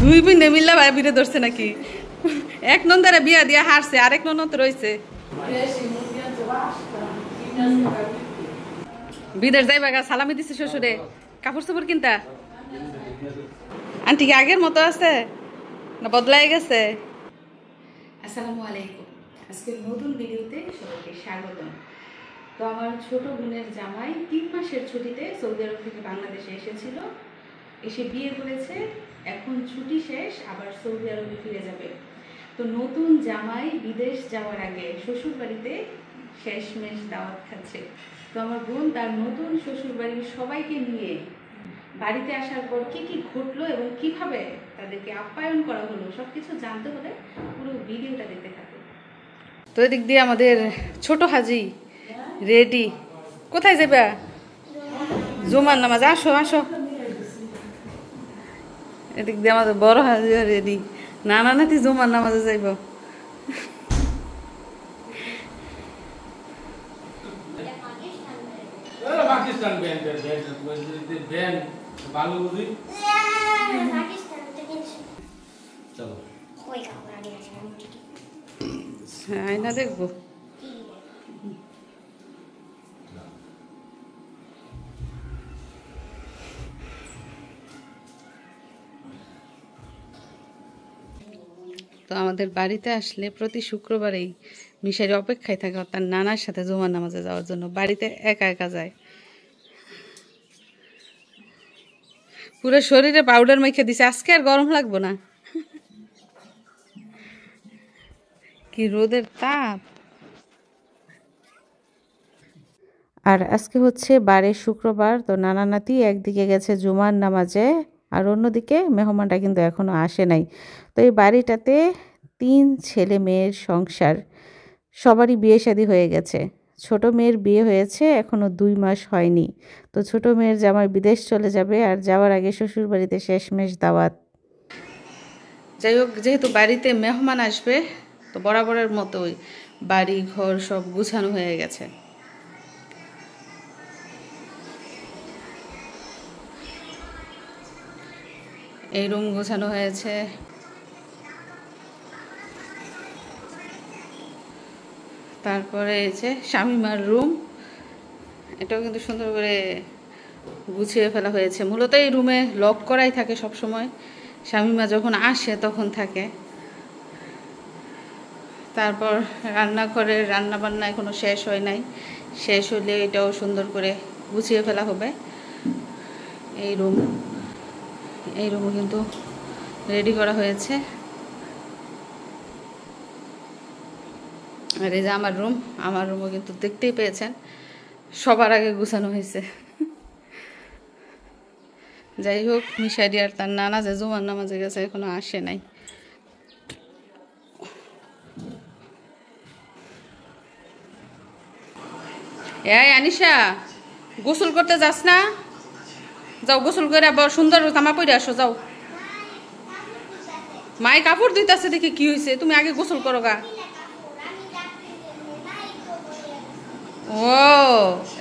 দুই বোনে মিল্লা ভাই বিরে ধরছে নাকি? এক নন্দারে বিয়া দিয়া হারছে, আরেক ননদ রয়েছে। বিদেশ যাইবা গা, সালামি দিছে শ্বশুরে। কাপড় চোপড় কিনতা? আন্টি কি আগের মতো আছে না বদলাই গেছে? আসসালামু আলাইকুম। আজকের নতুন ভিডিওতে সবাইকে স্বাগতম। তো আমার ছোট বোনের জামাই 3 মাসের ছুটিতে সৌদি আরব থেকে বাংলাদেশে এসেছিল, এসে বিয়ে করেছে। এখন ছুটি শেষ, আবার সৌদি আরবে ফিরে যাবে। তো নতুন জামাই বিদেশ যাওয়ার আগে শ্বশুর বাড়িতে শেষমেশ দাওয়াত খাচ্ছে। তো আমার বোন তার নতুন শ্বশুর বাড়ির সবাইকে নিয়ে বাড়িতে আসার পর কি কি ঘটলো এবং কিভাবে তাদেরকে আপ্যায়ন করা হলো সবকিছু জানতে হলে পুরো ভিডিওটা দেখতে থাকুন। তো এদিক দিয়ে আমাদের ছোট হাজি রেডি। কোথায় যাবে? জুমার নামাজ। আসো আসো। এদিক দিয়ে আমাদের বড় হাজি রেডি। নানা নাতি জুমার নামাজে যাইব। পাকিস্তান ব্যান ভালো বুঝি। চলো আয়না দেখবো। তো আমাদের বাড়িতে আসলে প্রতি শুক্রবারেই মিশারি অপেক্ষায় থাকে তার নানার সাথে জুমার নামাজে যাওয়ার জন্য। বাড়িতে একা একা যায়। পুরো শরীরে পাউডার মেখে দিছে, আজকে আর গরম লাগবো না। কি রোদের তাপ। আর আজকে হচ্ছে বারের শুক্রবার। তো নানা নাতি একদিকে গেছে জুমার নামাজে, আর অন্যদিকে মেহমানটা কিন্তু এখনো আসে নাই। তো এই বাড়িটাতে 3 ছেলে মেয়ের সংসার, সবারই বিয়ে শাদী হয়ে গেছে। ছোট মেয়ের বিয়ে হয়েছে, এখনো 2 মাস হয়নি। তো ছোট মেয়ের জামাই বিদেশ চলে যাবে, আর যাওয়ার আগে শ্বশুর বাড়িতে শেষমেশ দাওয়াত। যাই হোক, যেহেতু বাড়িতে মেহমান আসবে তো বরাবরের মতোই বাড়ি ঘর সব গুছানো হয়ে গেছে। এই রুম গোছানো হয়েছে। তারপরে এই যে শামিমার রুম, এটাও কিন্তু সুন্দর করে গুছিয়ে ফেলা হয়েছে। মূলত এই রুমে লক করাই থাকে সব সময়, শামিমা যখন আসে তখন থাকে। তারপর রান্নাঘরের রান্না বান্না এখনো শেষ হয় নাই, শেষ হলে এটাও সুন্দর করে গুছিয়ে ফেলা হবে। এই রুমও কিন্তু রেডি করা হয়েছে। আর এই যে আমার রুমও কিন্তু দেখতেই পেয়েছেন সবার আগে গুছানো হয়েছে। যাই হোক, মিশারি আর তার নানা যে জুমার নামাজে গেছে এখনো আসে নাই। এই আনিশা, গোসল করতে যাস না? যাও গোসল করে আবার সুন্দর জামা পরে আসো, যাও। মাই কাপড় দিতেছে দেখি কি হয়েছে, তুমি আগে গোসল করো গা। ও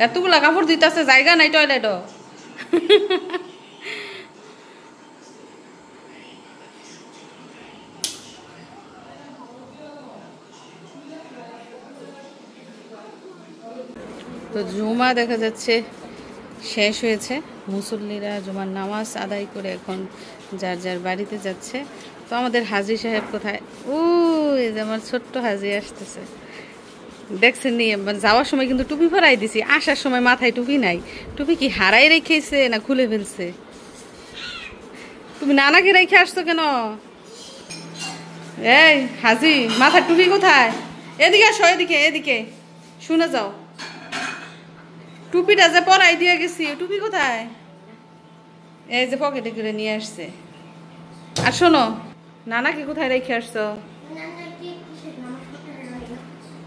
এতগুলা কাপড় দিতেছে, জায়গা নাই টয়লেটও। তো জুমা দেখা যাচ্ছে শেষ হয়েছে। মুসল্লিরা জুমার নামাজ আদায় করে এখন যার যার বাড়িতে যাচ্ছে। তো আমাদের হাজি সাহেব কোথায়? ও এই যে আমার ছোট্ট হাজি আসতেছে, দেখছেন নি? যাওয়ার সময় কিন্তু টুপি পরাই দিছি, আসার সময় মাথায় টুপি নাই। টুপি কি হারাই রেখেছে না খুলে ফেলছে? তুমি নানাকে রেখে আসছো কেন? এই হাজি, মাথার টুপি কোথায়? এদিকে আসো, এদিকে এদিকে শুনে যাও। টুপিটা যে পরাই দিয়ে গেছি, টুপি কোথায়? এই যে পকেটে করে নিয়ে আসছে। আর শোনো, নানাকে কোথায় রেখে আসছো?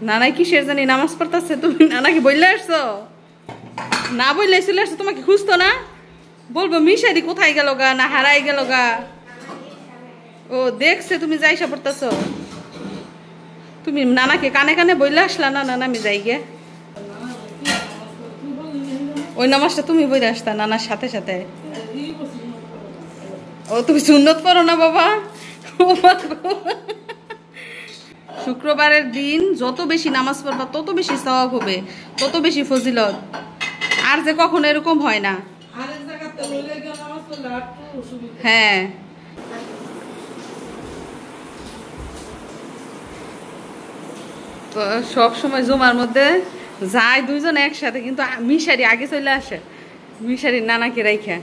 নানাই কিসের জানি নামাজ পড়তেছে, তুমি নানাকে বললে আসছো? না বললে চলে আসছো, তোমাকে খুঁজতো না? বলবো মিশারি কোথায় গেল গা, না হারাই গেল গা। ও দেখছে তুমি যাইসা পড়তেছো। তুমি নানাকে কানে কানে বললে আসলা না, নানা আমি যাই গে। ওই নামাজটা তুমি বইরে আসতা নানার সাথে সাথে। ও তুমি সুন্নত পড়ো না বাবা? শুক্রবারের দিন যত বেশি নামাজ পড়বা তত বেশি সওয়াব হবে, তত বেশি ফজিলত। আর যে কখনো এরকম হয় না। হ্যাঁ, তো সব সময় জুমার মধ্যে যায় দুইজন একসাথে, কিন্তু মিশারি আগে চলে আসে, মিশারির নানাকে রাইখা।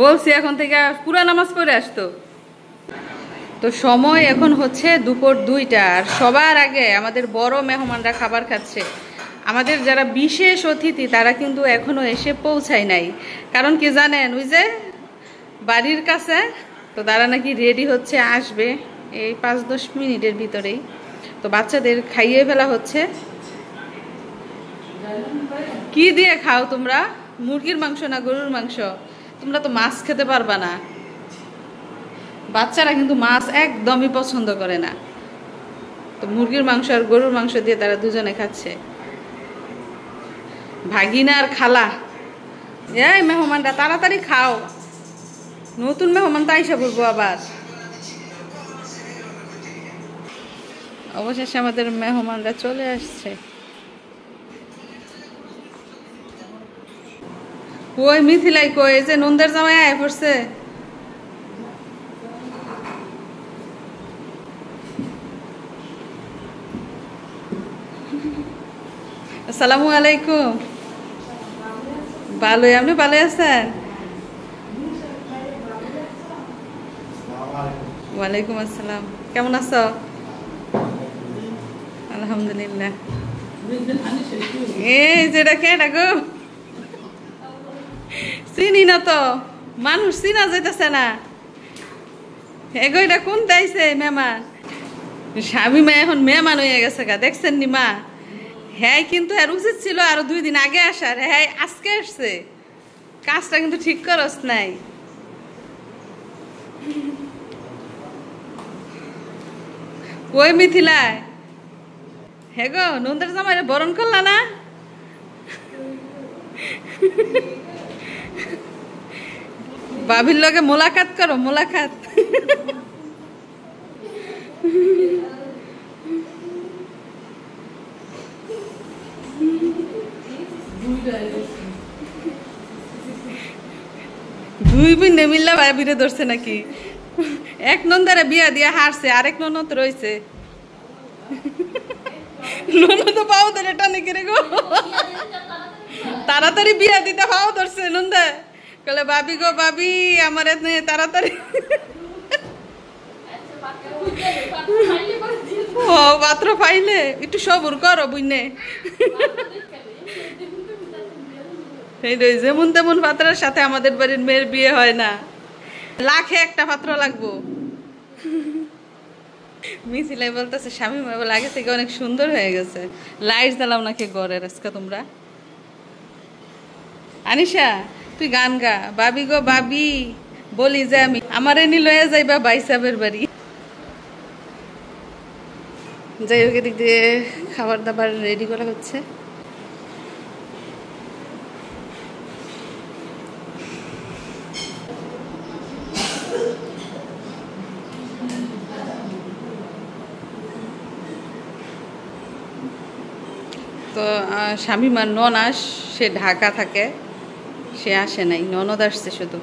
বলছি এখন থেকে পুরা নামাজ পড়ে আসতো। তো সময় এখন হচ্ছে দুপুর 2টা, আর সবার আগে আমাদের বড় মেহমানরা খাবার খাচ্ছে। আমাদের যারা বিশেষ অতিথি তারা কিন্তু এখনো এসে পৌঁছায় নাই। কারণ কি জানেন, ওই যে বাড়ির কাছে, তো তারা নাকি রেডি হচ্ছে, আসবে এই 5-10 মিনিটের ভিতরেই। তো বাচ্চাদের খাইয়ে ফেলা হচ্ছে। কি দিয়ে খাও তোমরা? মুরগির মাংস না গরুর মাংস? তোমরা তো মাছ খেতে পারবা না। বাচ্চারা কিন্তু মাছ একদমই পছন্দ করে না। তো মুরগির মাংস আর গরুর মাংস দিয়ে তারা দুজনে খাচ্ছে। ভাগিনা আর খালা, এই মেহমানরা তাড়াতাড়ি খাও, নতুন মেহমান তো আইসা বলবো আবার। অবশেষে আমাদের মেহমানরা চলে আসছে। ওই মিথিলাই কই, যে নন্দের জামাই আয় পড়ছে। আসসালামু আলাইকুম। ভালোই, আপনি ভালো আছেন? ওয়ালাইকুম আসসালাম। কেমন আছো? আলহামদুলিল্লাহ। এই যেটা কে ডাকো, চিনি না তো, মানুষ চিনা যাইতেছে না। এগোটা কোন তাইছে মেহমান? স্বামী মা এখন মেহমান হয়ে গেছে গা, দেখছেন নি মা? হ্যাঁ, কিন্তু এর উচিত ছিল আরো 2 দিন আগে আসার। হ্যাঁ, আজকে আসছে, কাজটা কিন্তু ঠিক করস নাই। কই মিথিলায়? হে গো, নন্দের জামাইরে বরণ করলা না? বাবির লগে মোলাকাত করো, মোলাকাত। দুই বোন মিল্লা ভাবিরে ধরছে নাকি? এক নন্দারে বিয়া দিয়া হারছে, আরেক ননদ রয়েছে। ননদ পাও ধরে টানে কিরে গো, তাড়াতাড়ি বিয়া দিতে পাও ধরছে নন্দা। কলে বাবি গো বাবি, আমার তাড়াতাড়ি ও পাত্র পাইলে একটু সবুর করো বুঝনে। যেমন তেমন পাত্রের সাথে আমাদের বাড়ির মেয়ের বিয়ে হয় না, লাখে একটা পাত্র লাগবো। মিছিলাই বলতেছে স্বামী মা বলে আগে থেকে অনেক সুন্দর হয়ে গেছে। লাইট জ্বালাও নাকি ঘরের আজকে তোমরা? আনিশা তুই গান গা, বাবি গো বাবি বলি যে আমি আমার এনি লয়ে যাইবা বাইসাবের বাড়ি। যাই হোক, এদিক দিয়ে খাবার দাবার রেডি করা হচ্ছে। তো শামিমার ননাস, সে ঢাকা থাকে, সে আসে নাই, ননদ আসছে শুধু।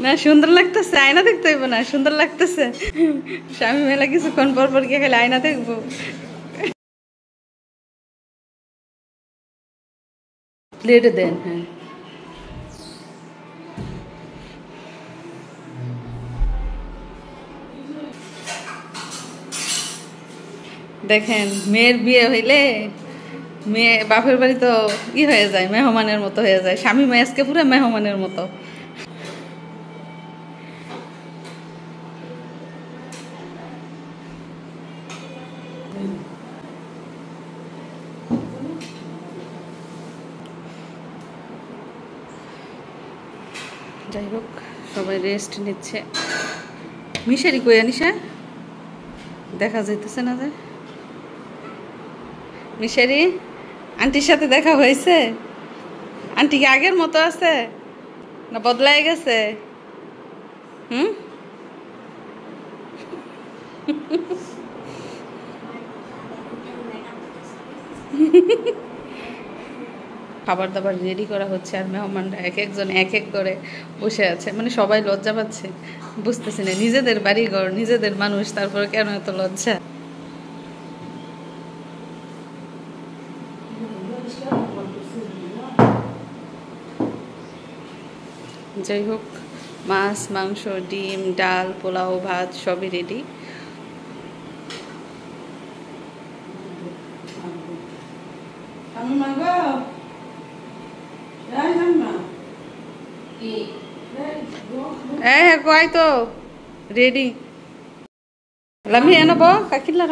না সুন্দর লাগতেছে, আয়না দেখতে হইব না, সুন্দর লাগতেছে। স্বামী মেলা কিছুক্ষণ পর পর গিয়ে খালি আয়না দেখবো। প্লেটে দেন। হ্যাঁ, দেখেন মেয়ের বিয়ে হইলে মেয়ে বাপের বাড়ি তো হয়ে যায়, মেহমানের মতো হয়ে যায়। স্বামী মেয়ে আজকে পুরো মেহমানের মতো। যাই হোক, সবাই রেস্ট নিচ্ছে। মিশারি কই আনিসা? দেখা যাইতেছে না যে। মিশারি, আন্টির সাথে দেখা হয়েছে? আন্টি কি আগের মতো আছে না বদলাই গেছে? খাবার দাবার রেডি করা হচ্ছে, আর মেহমানরা এক একজন এক এক করে বসে আছে। মানে সবাই লজ্জা পাচ্ছে, বুঝতেছি না, নিজেদের বাড়িঘর, নিজেদের মানুষ, তারপরে কেন এত লজ্জা। যাই হোক, মাছ, মাংস, ডিম, ডাল, পোলাও, ভাত সবই রেডি। কয় তো রেডি লামি এনব কাকিলার।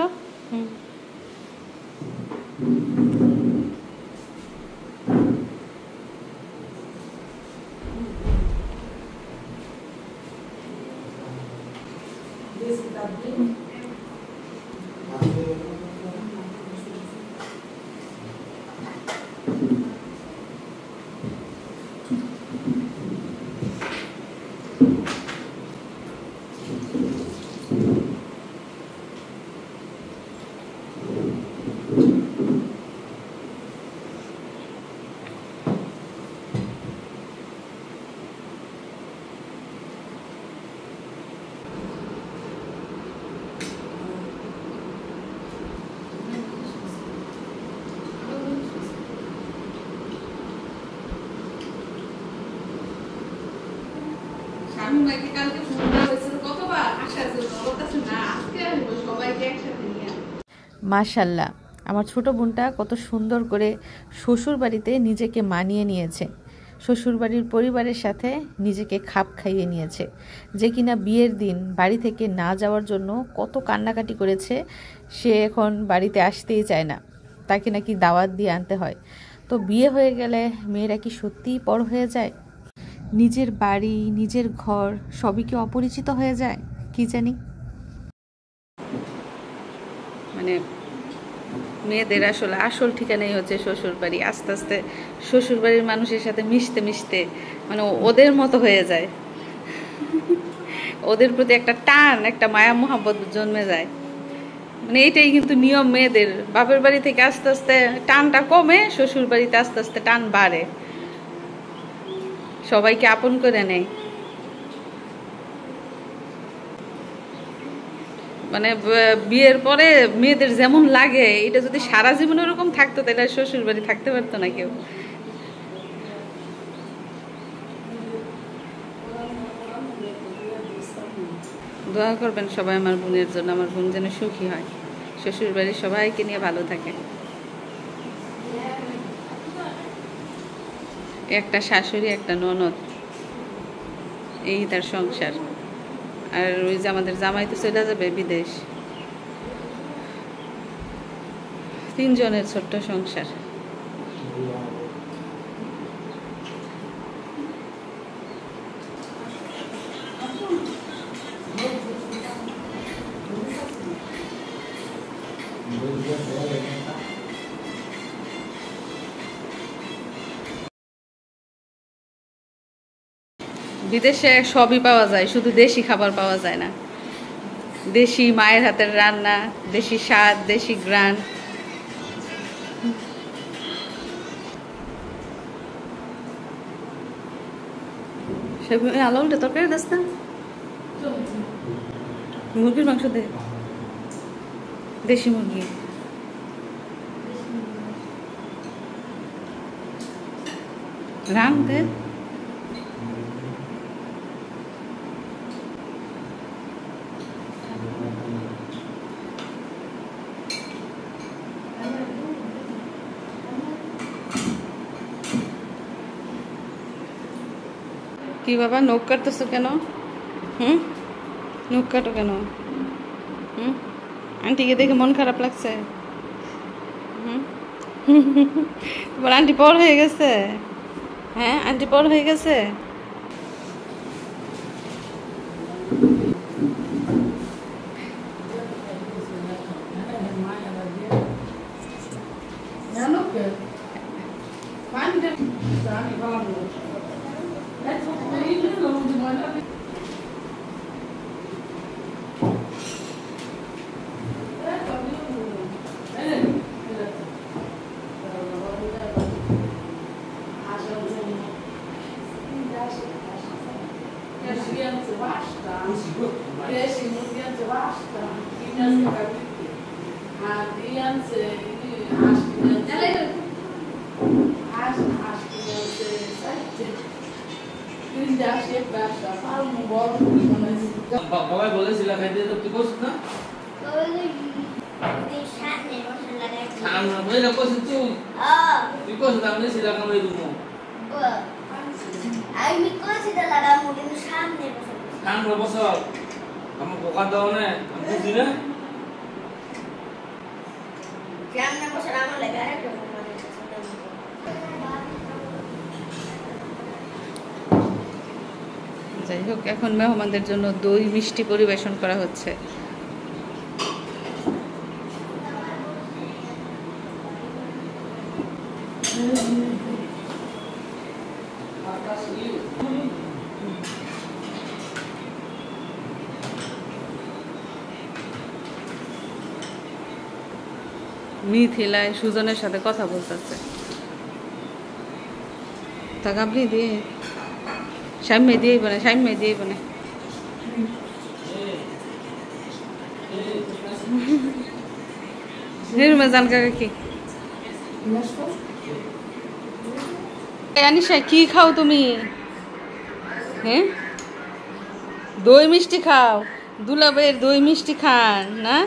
মাশাআল্লাহ, আমার ছোট বোনটা কত সুন্দর করে শ্বশুর বাড়িতে নিজেকে মানিয়ে নিয়েছে, শ্বশুর বাড়ির পরিবারের সাথে নিজেকে খাপ খাইয়ে নিয়েছে। যে কিনা বিয়ের দিন বাড়ি থেকে না যাওয়ার জন্য কত কান্নাকাটি করেছে, সে এখন বাড়িতে আসতেই চায় না, তাকে নাকি দাওয়াত দিয়ে আনতে হয়। তো বিয়ে হয়ে গেলে মেয়েরা কি সত্যিই পর হয়ে যায়? নিজের বাড়ি, নিজের ঘর সবই কি অপরিচিত হয়ে যায়? কি জানি। মানে মেয়েদের আসলে আসল ঠিকানাই হচ্ছে শ্বশুর বাড়ি। আস্তে আস্তে শ্বশুর বাড়ির মানুষের সাথে মিশতে মিশতে মানে ওদের মতো হয়ে যায়, ওদের প্রতি একটা টান, একটা মায়া মোহাব্বত জন্মে যায়। মানে এইটাই কিন্তু নিয়ম মেয়েদের। বাপের বাড়ি থেকে আস্তে আস্তে টানটা কমে, শ্বশুর বাড়িতে আস্তে আস্তে টান বাড়ে, সবাইকে আপন করে নেয়। মানে বিয়ের পরে মেয়েদের যেমন লাগে, এটা যদি সারা জীবন ওরকম থাকতো তাহলে শ্বশুর বাড়ি থাকতে পারতো না কেউ। দোয়া করবেন সবাই আমার বোনের জন্য, আমার বোন যেন সুখী হয়, শ্বশুর বাড়ির সবাইকে নিয়ে ভালো থাকে। একটা শাশুড়ি, একটা ননদ, এই তার সংসার। আর ওই যে আমাদের জামাই তো চলে যাবে বিদেশ, 3 জনের ছোট্ট সংসার। বিদেশে সবই পাওয়া যায়, শুধু দেশি খাবার পাওয়া যায় না। দেশি মায়ের হাতের রান্না, দেশি স্বাদ, দেশি গ্রান। আলাউলটা তরকারি দাস না, মুরগির মাংস দে, দেশি মুরগি। রান দে। কি বাবা নখ কাটতেছো কেন? নখ কাটো কেন? আন্টিকে দেখে মন খারাপ লাগছে? তোমার আন্টি পর হয়ে গেছে? হ্যাঁ, আন্টি পর হয়ে গেছে। বাবা বলেছিল খাইতে তো তুই কইছিস না সামনে বইলা কইছিস তুই কইছিস আমি সিলা কামাই দিব আমি কইছি লাগামু কিন্তু সামনে বসো আমার কোকা দাও না আমি বুঝি না সামনে বসে আমার লাগা রাখো যাই হোক এখন মেহমানদের জন্য দই মিষ্টি পরিবেশন করা হচ্ছে। মিথিলায় সুজনের সাথে কথা বলতেছে। তাকে আপনি দিয়ে সামনে দিয়ে বনে নির্মজান কাকা কি আনিশা কি খাও তুমি? হ্যাঁ দই মিষ্টি খাও, দুলাবের দই মিষ্টি খান না?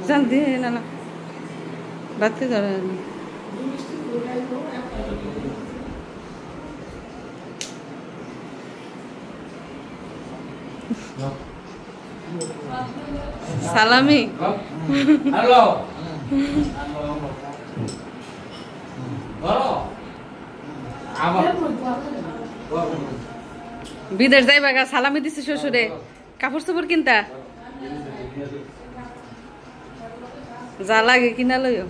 জান দিয়ে না না বাড়তে ধরেন সালামি। হ্যালো বিদেশ যাইবা গা, সালামি দিছে শ্বশুরে, কাপড় চোপড় কিনতা যা লাগে কিনা লইও।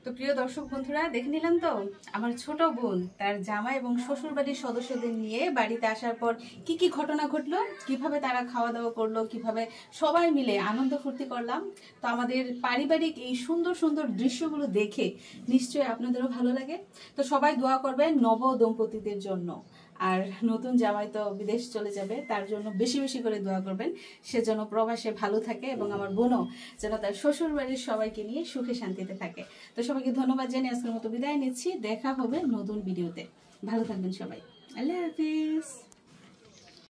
তো প্রিয় দর্শক বন্ধুরা, দেখে নিলেন তো আমার ছোট বোন তার জামাই এবং শ্বশুর বাড়ির সদস্যদের নিয়ে বাড়িতে আসার পর কি কি ঘটনা ঘটলো, কিভাবে তারা খাওয়া দাওয়া করলো, কিভাবে সবাই মিলে আনন্দ ফুর্তি করলাম। তো আমাদের পারিবারিক এই সুন্দর সুন্দর দৃশ্যগুলো দেখে নিশ্চয়ই আপনাদেরও ভালো লাগে। তো সবাই দোয়া করবেন নব দম্পতিদের জন্য, আর নতুন জামাই তো বিদেশ চলে যাবে, তার জন্য বেশি বেশি করে দোয়া করবেন, সে যেন প্রবাসে ভালো থাকে এবং আমার বোনও যেন তার শ্বশুর বাড়ির সবাইকে নিয়ে সুখে শান্তিতে থাকে। তো সবাইকে ধন্যবাদ জানিয়ে আজকের মতো বিদায় নিচ্ছি। দেখা হবে নতুন ভিডিওতে। ভালো থাকবেন সবাই। আল্লাহ হাফিজ।